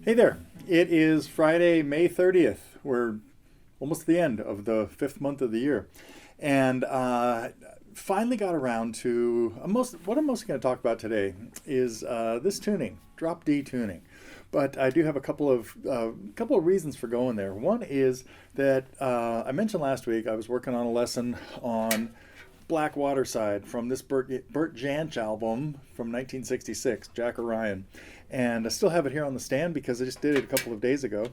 Hey there. It is Friday, May 30th. We're almost at the end of the fifth month of the year. And finally got around to what I'm mostly going to talk about today is this tuning, drop D tuning. But I do have a couple of reasons for going there. One is that I mentioned last week I was working on a lesson on Blackwaterside from this Bert Jansch album from 1966, Jack Orion. And I still have it here on the stand because I just did it a couple of days ago.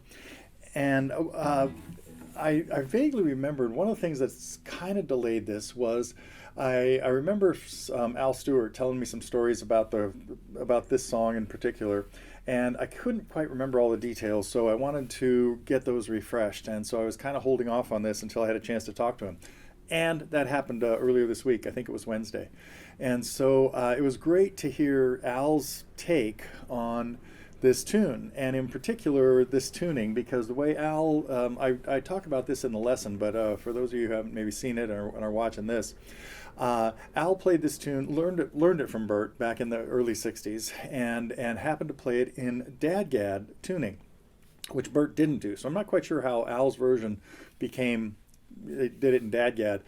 And I vaguely remembered one of the things that's kind of delayed this was I remember Al Stewart telling me some stories about this song in particular, and I couldn't quite remember all the details, so I wanted to get those refreshed, and so I was kind of holding off on this until I had a chance to talk to him. And that happened earlier this week. I think it was Wednesday. And so it was great to hear Al's take on this tune, and in particular this tuning, because the way Al, I talk about this in the lesson, but for those of you who haven't maybe seen it and are watching this, Al played this tune, learned it from Bert back in the early 60s, and happened to play it in Dadgad tuning, which Bert didn't do. So I'm not quite sure how Al's version became. It did it in Dadgad,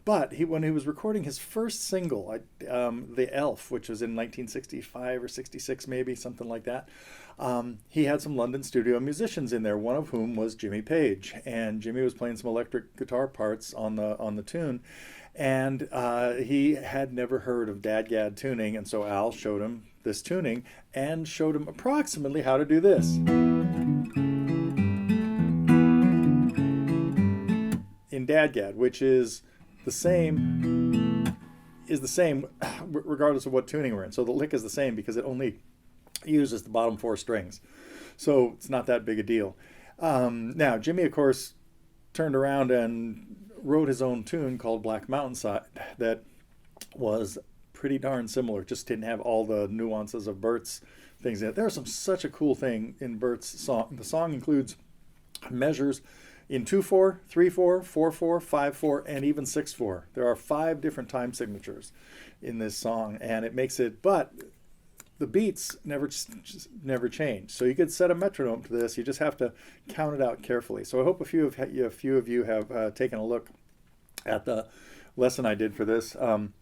but when he was recording his first single, "The Elf," which was in 1965 or 66, maybe something like that, he had some London studio musicians in there. One of whom was Jimmy Page, and Jimmy was playing some electric guitar parts on the tune, and he had never heard of Dadgad tuning, and so Al showed him this tuning and showed him approximately how to do this. In Dadgad, which is the same regardless of what tuning we're in. So the lick is the same because it only uses the bottom four strings. So it's not that big a deal. Now, Jimmy, of course, turned around and wrote his own tune called Blackwaterside that was pretty darn similar, just didn't have all the nuances of Bert's things in it. There's such a cool thing in Bert's song. The song includes measures in 2/4, 3/4, 4/4, 5/4, and even 6/4. There are 5 different time signatures in this song, and it makes it, but the beats never change. So you could set a metronome to this. You just have to count it out carefully. So I hope a few of you have taken a look at the lesson I did for this. One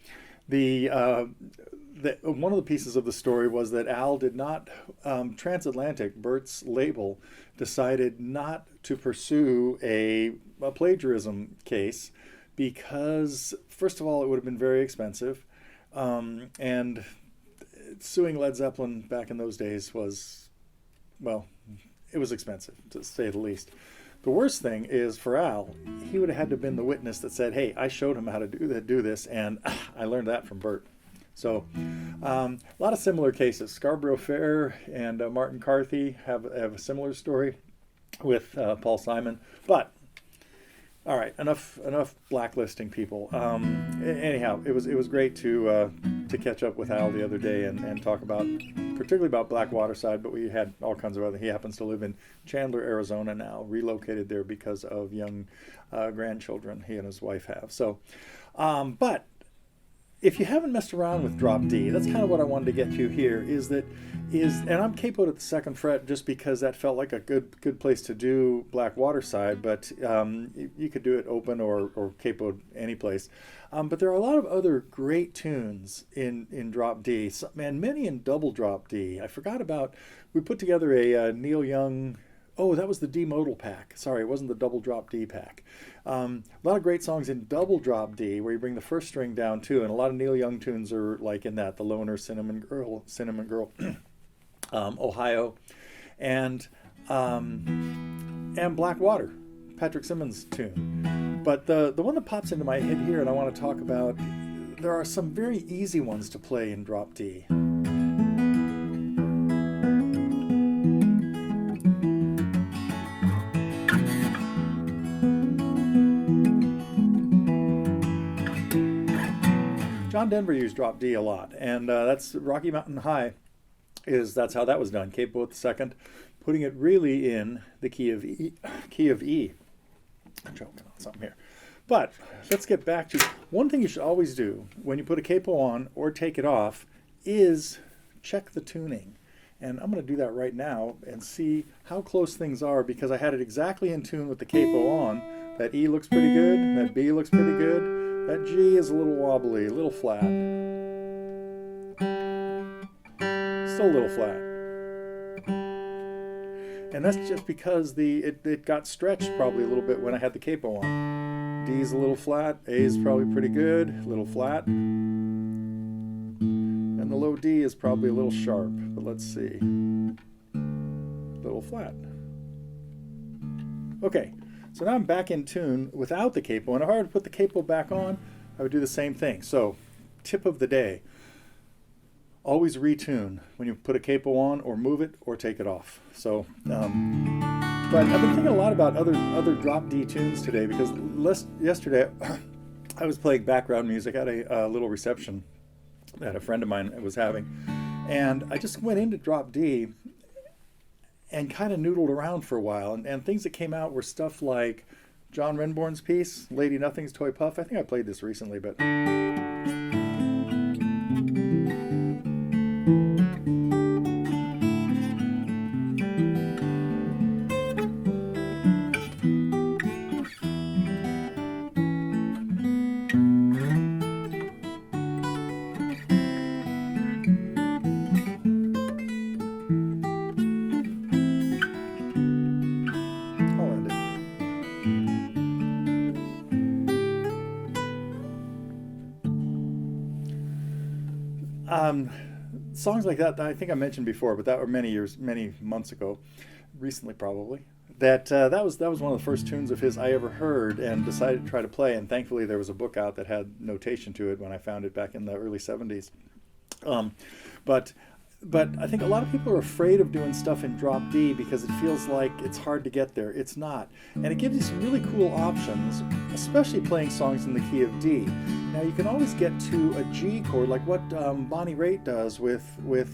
of the pieces of the story was that Al did not, Transatlantic, Bert's label, decided not to pursue a plagiarism case because, first of all, it would have been very expensive, and suing Led Zeppelin back in those days was, well, it was expensive, to say the least. The worst thing is for Al, he would have had to have been the witness that said, hey, I showed him how to do this, and I learned that from Bert. So a lot of similar cases. Scarborough Fair and Martin Carthy have a similar story with Paul Simon. But all right, enough blacklisting people. Anyhow, it was great to catch up with Al the other day and talk about, particularly about Blackwaterside, but we had all kinds of other. He happens to live in Chandler, Arizona now, relocated there because of young grandchildren he and his wife have. So, but if you haven't messed around with drop D, that's kind of what I wanted to get to here, and I'm capoed at the second fret just because that felt like a good place to do Blackwaterside, but you could do it open or capoed any place. But there are a lot of other great tunes in drop D, and many in double drop D. I forgot about, we put together a Neil Young, oh, that was the D modal pack. Sorry, it wasn't the double drop D pack. A lot of great songs in double drop D where you bring the first string down too, and a lot of Neil Young tunes are like in that. The Loner, Cinnamon Girl, Ohio, and Blackwater, Patrick Simmons' tune. But the one that pops into my head here and I want to talk about, there are some very easy ones to play in drop D. John Denver used drop D a lot, and that's Rocky Mountain High. That's how that was done. Capo at the second, putting it really in the key of E. I'm choking on something here. But let's get back to one thing you should always do when you put a capo on or take it off is check the tuning. And I'm going to do that right now and see how close things are, because I had it exactly in tune with the capo on. That E looks pretty good, that B looks pretty good, that G is a little wobbly, a little flat. Still a little flat. And that's just because it got stretched probably a little bit when I had the capo on. D is a little flat, A is probably pretty good, a little flat. And the low D is probably a little sharp, but let's see. A little flat. Okay, so now I'm back in tune without the capo, and if I were to put the capo back on, I would do the same thing. So, tip of the day. Always retune when you put a capo on, or move it, or take it off. So, but I've been thinking a lot about other drop D tunes today, because yesterday I was playing background music at a little reception that a friend of mine was having, and I just went into drop D and kind of noodled around for a while, and things that came out were stuff like John Renbourn's piece, Ladye Nothinge's Toy Puff. I think I played this recently, but songs like that I think I mentioned before, but that were many months ago, recently probably. That was one of the first tunes of his I ever heard and decided to try to play. And thankfully, there was a book out that had notation to it when I found it back in the early '70s. But I think a lot of people are afraid of doing stuff in drop D because it feels like it's hard to get there. It's not. And it gives you some really cool options, especially playing songs in the key of D. Now you can always get to a G chord, like what Bonnie Raitt does with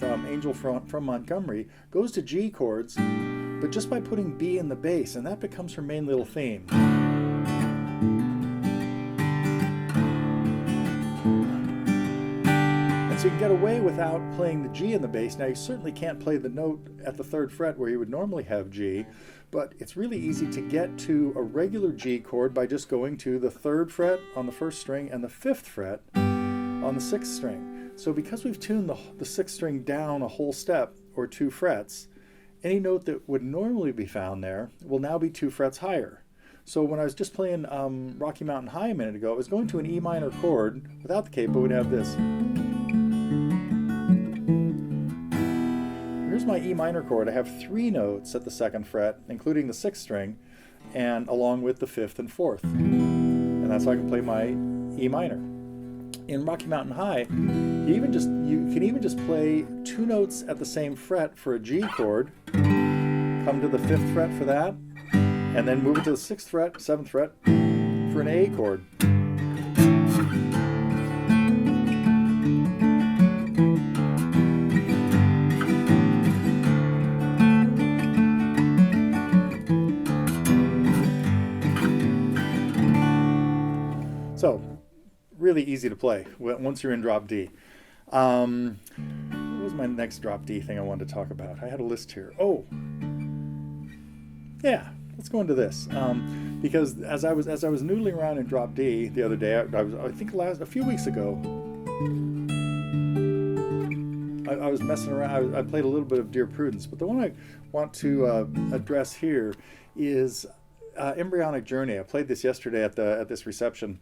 Angel from Montgomery, goes to G chords, but just by putting B in the bass, and that becomes her main little theme. So you can get away without playing the G in the bass. Now you certainly can't play the note at the 3rd fret where you would normally have G, but it's really easy to get to a regular G chord by just going to the 3rd fret on the 1st string and the 5th fret on the 6th string. So because we've tuned the 6th string down a whole step or 2 frets, any note that would normally be found there will now be 2 frets higher. So when I was just playing Rocky Mountain High a minute ago, I was going to an E minor chord. Without the capo, we'd have this. Here's my E minor chord. I have 3 notes at the 2nd fret, including the 6th string, and along with the 5th and 4th. And that's how I can play my E minor. In Rocky Mountain High, you can even just play 2 notes at the same fret for a G chord, come to the 5th fret for that, and then move it to the 6th fret, 7th fret for an A chord. So, really easy to play once you're in drop D. What was my next drop D thing I wanted to talk about? I had a list here. Oh, yeah, let's go into this. Because as I was noodling around in drop D the other day, I think a few weeks ago, I was messing around. I played a little bit of Dear Prudence, but the one I want to address here is Embryonic Journey. I played this yesterday at this reception,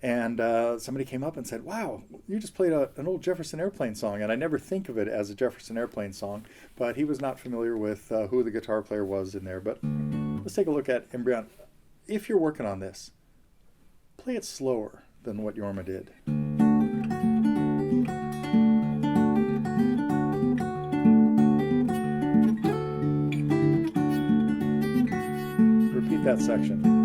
and somebody came up and said, "Wow, you just played an old Jefferson Airplane song," and I never think of it as a Jefferson Airplane song, but he was not familiar with who the guitar player was in there. But let's take a look at Embryonic. If you're working on this, play it slower than what Jorma did. Repeat that section.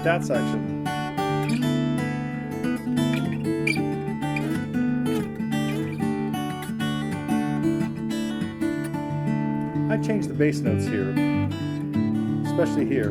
that section. I changed the bass notes here, especially here.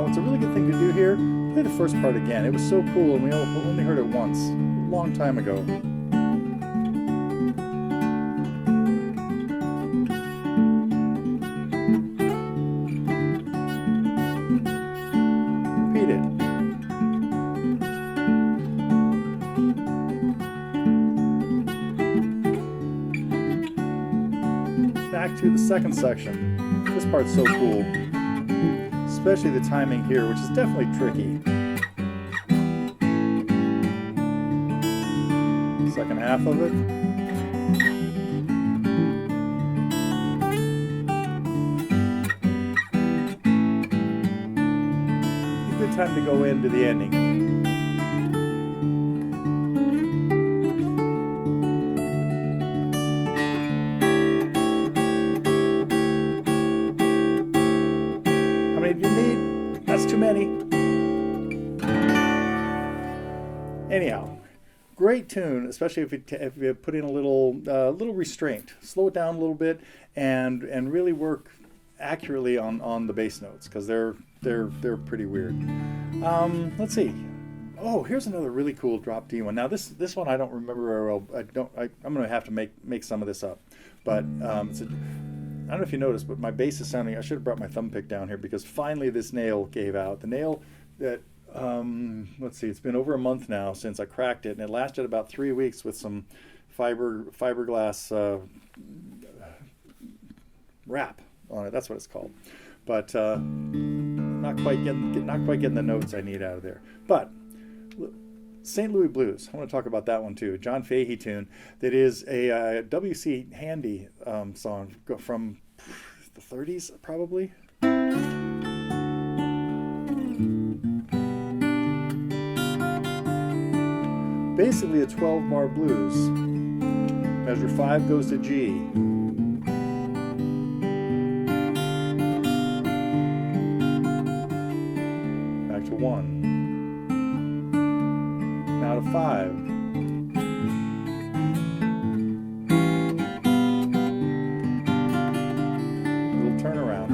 It's a really good thing to do here. Play the first part again. It was so cool, and we only heard it once, a long time ago. Repeat it. Back to the second section. This part's so cool. Especially the timing here, which is definitely tricky. Second half of it. A good time to go into the ending. Too many. Anyhow, great tune, especially if you put in a little restraint. Slow it down a little bit and really work accurately on the bass notes, because they're pretty weird. Let's see. Oh, here's another really cool drop D one. Now this one I don't remember very well. I'm going to have to make some of this up, but I don't know if you noticed, but my bass is sounding, I should have brought my thumb pick down here, because finally this nail gave out. The nail that, let's see, it's been over a month now since I cracked it, and it lasted about 3 weeks with some fiberglass wrap on it. That's what it's called. But not quite getting the notes I need out of there. But St. Louis Blues, I want to talk about that one too. John Fahey tune that is a W.C. Handy song from the 30s, probably. Basically a 12-bar blues. Measure 5 goes to G. Back to 1. Now to 5. Little turnaround.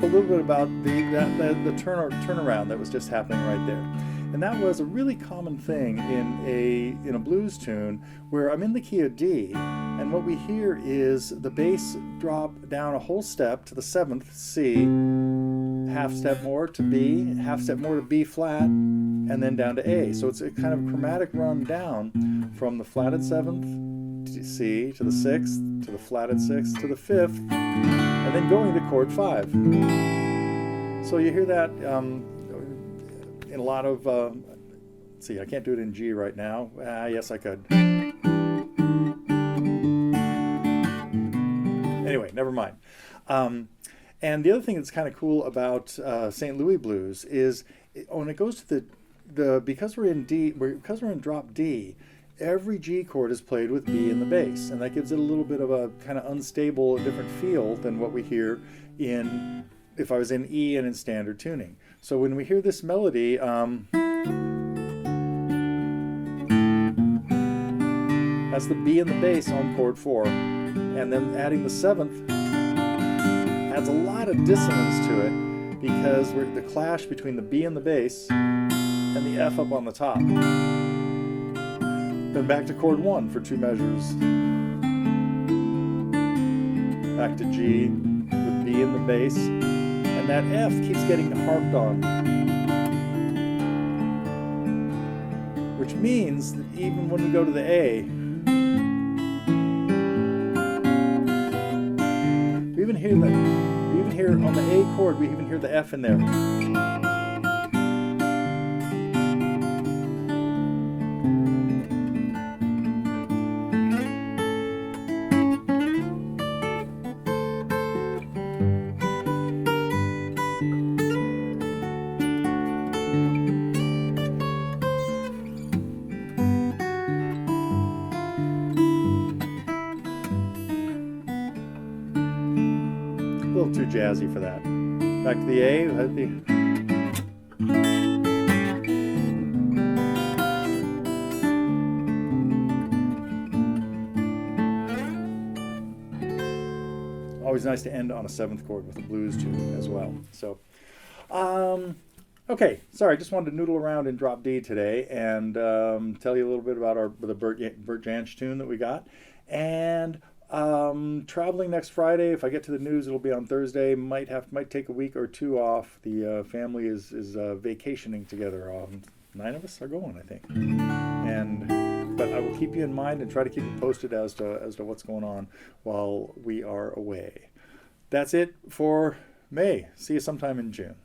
talk a little bit about the turnaround that was just happening right there. And that was a really common thing in a blues tune where I'm in the key of D, and what we hear is the bass drop down a whole step to the 7th C, half step more to B, half step more to B flat, and then down to A. So it's a kind of chromatic run down from the flatted 7th to C to the 6th to the flatted 6th to the 5th, and then going to chord 5. So you hear that in a lot of, let's see, I can't do it in G right now. Yes, I could. Anyway, never mind. And the other thing that's kind of cool about St. Louis blues is when it goes to because we're in drop D, every G chord is played with B in the bass, and that gives it a little bit of a kind of unstable, different feel than what we hear if I was in E and in standard tuning. So when we hear this melody, that's the B in the bass on chord 4, and then adding the 7th adds a lot of dissonance to it because we're the clash between the B in the bass and the F up on the top. Then back to chord 1 for 2 measures. Back to G with B in the bass. And that F keeps getting harped on. Which means that even when we go to the A, we even hear on the A chord, we even hear the F in there. A little too jazzy for that. Back to the A. Always nice to end on a 7th chord with a blues tune as well. So, okay, sorry, I just wanted to noodle around in drop D today and tell you a little bit about the Bert Jansch tune that we got. And traveling next Friday. If I get to the news, it'll be on Thursday. Might take a week or 2 off. The family is vacationing together. 9 of us are going, I think. But I will keep you in mind and try to keep you posted as to what's going on while we are away. That's it for May. See you sometime in June.